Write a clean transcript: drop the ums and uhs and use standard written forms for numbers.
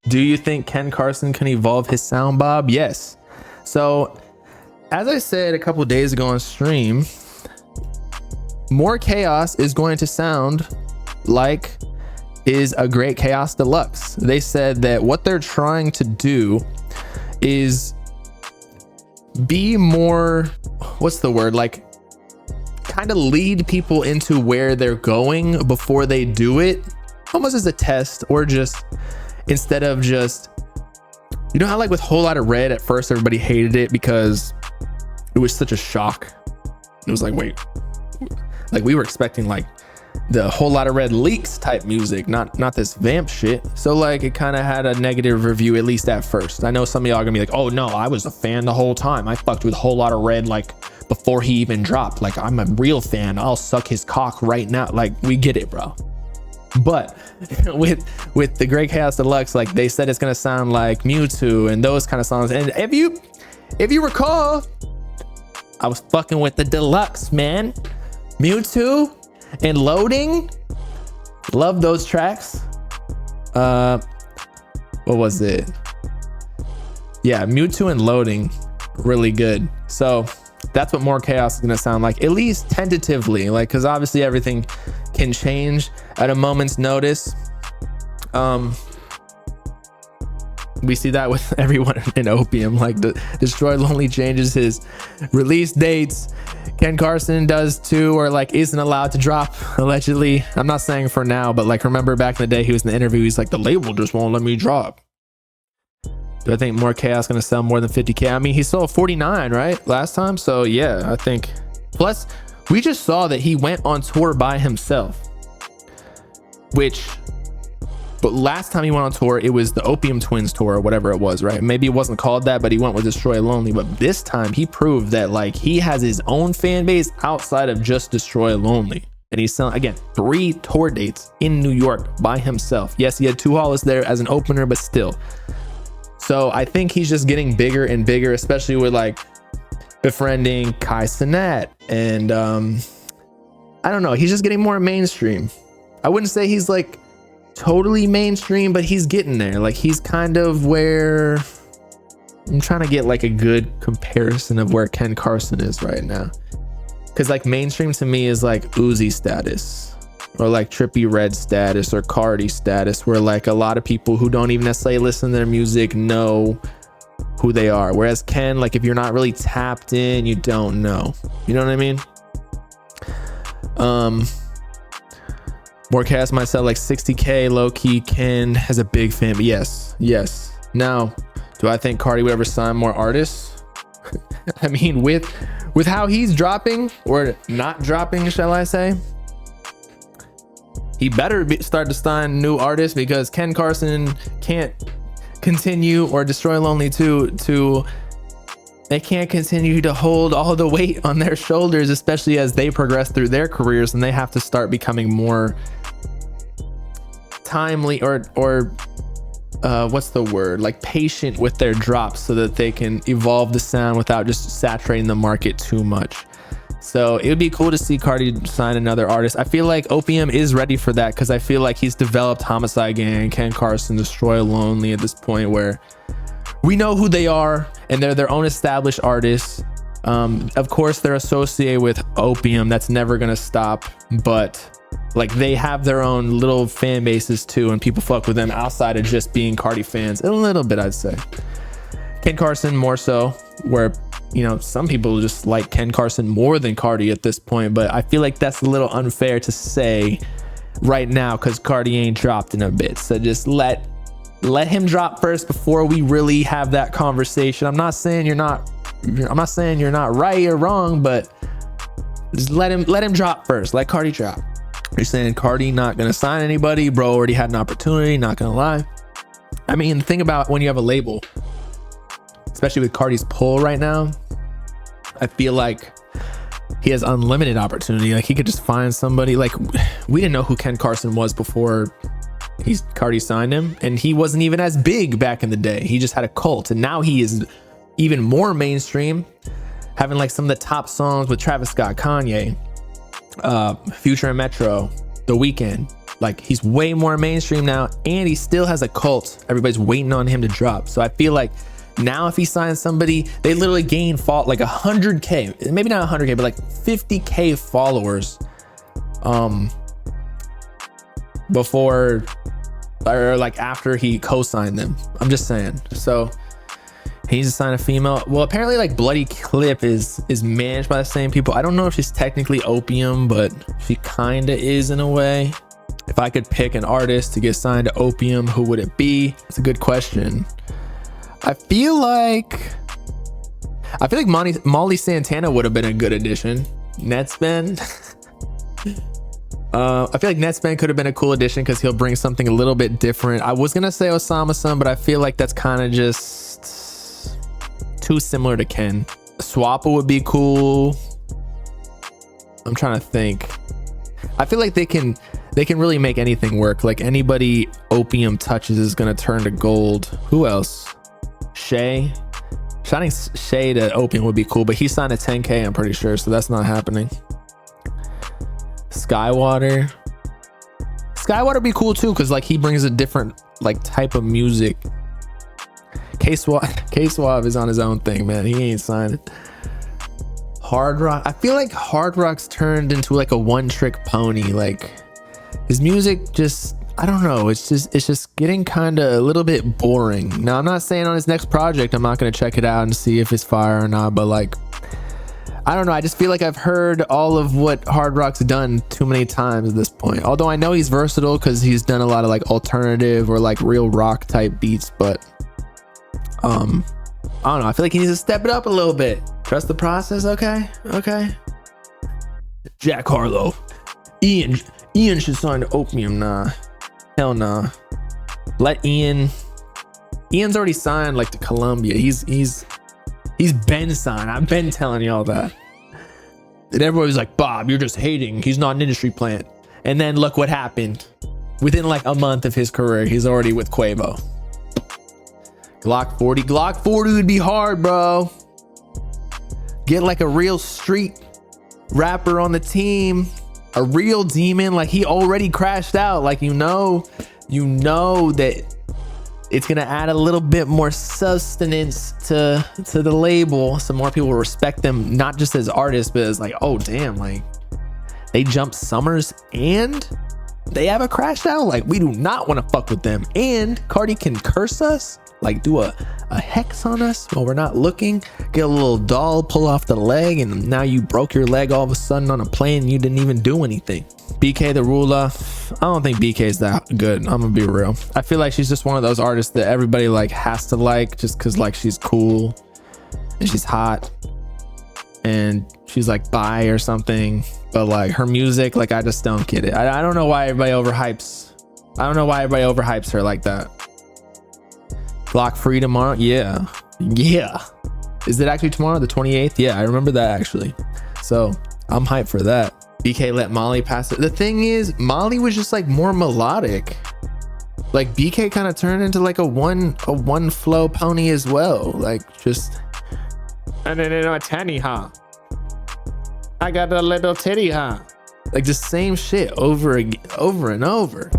Do you think Ken Carson can evolve his sound, Bob? Yes. So, as I said a couple days ago on stream, More Chaos is going to sound like is a Great Chaos Deluxe. They said that what they're trying to do is be more, what's the word, like kind of lead people into where they're going before they do it, almost as a test, or just instead of just, you know how like with Whole Lotta Red at first everybody hated it because it was such a shock. It was like, wait, like we were expecting like the Whole Lotta Red leaks type music, not this vamp shit. So like it kind of had a negative review, at least at first. I know some of y'all are gonna be like, oh no, I was a fan the whole time. I fucked with Whole Lotta Red like before he even dropped. Like I'm a real fan. I'll suck his cock right now. Like we get it, bro. But with the Great Chaos Deluxe, like they said it's gonna sound like Mewtwo and those kind of songs. And if you recall, I was fucking with the deluxe, man. Mewtwo and Loading, love those tracks. What was it? Yeah, Mewtwo and Loading, really good. So that's what More Chaos is gonna sound like, at least tentatively, like, because obviously everything can change at a moment's notice. We see that with everyone in Opium, like Destroy Lonely changes his release dates. Ken Carson does too, or like isn't allowed to drop allegedly. I'm not saying for now, but like remember back in the day he was in the interview, he's like, the label just won't let me drop. Do I think More Chaos gonna sell more than 50K? I mean, he sold 49 right last time, so yeah, I think. Plus we just saw that he went on tour by himself, but last time he went on tour, it was the Opium Twins tour or whatever it was, right? Maybe it wasn't called that, but he went with Destroy Lonely. But this time he proved that like he has his own fan base outside of just Destroy Lonely. And he's selling, again, 3 tour dates in New York by himself. Yes, he had 2 Hollis there as an opener, but still. So I think he's just getting bigger and bigger, especially with like befriending Kai Cenat. And I don't know, he's just getting more mainstream. I wouldn't say he's like totally mainstream, but he's getting there. Like he's kind of where I'm trying to get like a good comparison of where Ken Carson is right now, because like mainstream to me is like Uzi status, or like Trippie Redd status, or Cardi status, where like a lot of people who don't even necessarily listen to their music know who they are, whereas Ken, like if you're not really tapped in, you don't know, you know what I mean? More Chaos might sell like 60K low-key. Ken has a big fan, but yes. Now, do I think Cardi would ever sign more artists? I mean, with how he's dropping, or not dropping, shall I say, he better start to sign new artists, because Ken Carson can't continue, or Destroy Lonely 2 they can't continue to hold all the weight on their shoulders, especially as they progress through their careers, and they have to start becoming more timely, or what's the word, like patient with their drops, so that they can evolve the sound without just saturating the market too much. So it would be cool to see Cardi sign another artist. I feel like Opium is ready for that, because I feel like he's developed Homicide Gang, Ken Carson, Destroy Lonely at this point, where we know who they are and they're their own established artists. Of course they're associated with Opium, that's never gonna stop, but like they have their own little fan bases too, and people fuck with them outside of just being Cardi fans a little bit, I'd say. Ken Carson more so, where, you know, some people just like Ken Carson more than Cardi at this point, but I feel like that's a little unfair to say right now, because Cardi ain't dropped in a bit. So just let him drop first before we really have that conversation. I'm not saying you're not right or wrong, but just let him drop first. Let Cardi drop. You're saying Cardi not gonna sign anybody? Bro already had an opportunity, not gonna lie. I mean, think about when you have a label, especially with Cardi's pull right now, I feel like he has unlimited opportunity. Like he could just find somebody. Like we didn't know who Ken Carson was before Cardi signed him, and he wasn't even as big back in the day. He just had a cult, and now he is even more mainstream, having like some of the top songs with Travis Scott, Kanye, Future and Metro, The Weeknd. Like he's way more mainstream now, and he still has a cult. Everybody's waiting on him to drop. So I feel like now if he signs somebody, they literally gain like 100K, maybe not 100K, but like 50K followers before or like after he co-signed them. I'm just saying. So he needs to sign a female. Well, apparently like Bloody Clip is managed by the same people. I don't know if she's technically Opium, but she kind of is in a way. If I could pick an artist to get signed to Opium, who would it be? It's a good question. I feel like Molly Santana would have been a good addition. Netspend. I feel like Netspend could have been a cool addition because he'll bring something a little bit different. I was gonna say Osama-san, but I feel like that's kind of just too similar to Ken. Swappa would be cool. I'm trying to think. I feel like they can really make anything work. Like anybody Opium touches is gonna turn to gold. Who else? Shay. Signing Shay to Opium would be cool, but he signed a 10K, I'm pretty sure, so that's not happening. Skywater would be cool too, because like he brings a different like type of music. K-Swab is on his own thing, man. He ain't signed it. Hard Rock. I feel like Hard Rock's turned into like a one-trick pony. Like his music just, I don't know. It's just getting kind of a little bit boring. Now, I'm not saying on his next project I'm not going to check it out and see if it's fire or not, but like, I don't know. I just feel like I've heard all of what Hard Rock's done too many times at this point. Although I know he's versatile because he's done a lot of like alternative or like real rock type beats, but I don't know. I feel like he needs to step it up a little bit. Trust the process. Okay. Jack Harlow. Ian should sign to Opium. Nah. Hell nah. Let Ian's already signed like to Columbia. He's been signed. I've been telling y'all that. And everybody's like, Bob, you're just hating. He's not an industry plant. And then look what happened. Within like a month of his career, he's already with Quavo. Glock 40 would be hard, bro. Get like a real street rapper on the team, a real demon. Like he already crashed out. Like you know that it's gonna add a little bit more sustenance to the label, so more people will respect them, not just as artists, but as like, oh damn, like they jumped Summers and they have a crash out. Like we do not want to fuck with them. And Cardi can curse us, like do a hex on us while we're not looking, get a little doll, pull off the leg, and now you broke your leg all of a sudden on a plane and you didn't even do anything. BK the Ruler, I don't think BK is that good. I'm gonna be real. I feel like she's just one of those artists that everybody like has to like just because like she's cool and she's hot and she's like bi or something, but like her music, like I just don't get it. I don't know why everybody overhypes. I don't know why everybody overhypes her like that. Glock free tomorrow? Yeah. Is it actually tomorrow, the 28th? Yeah, I remember that actually. So I'm hyped for that. BK let Molly pass it. The thing is, Molly was just like more melodic. Like BK kind of turned into like a one flow pony as well. Like just, and then a tanny, huh? I got a little titty, huh? Like just same shit over and over.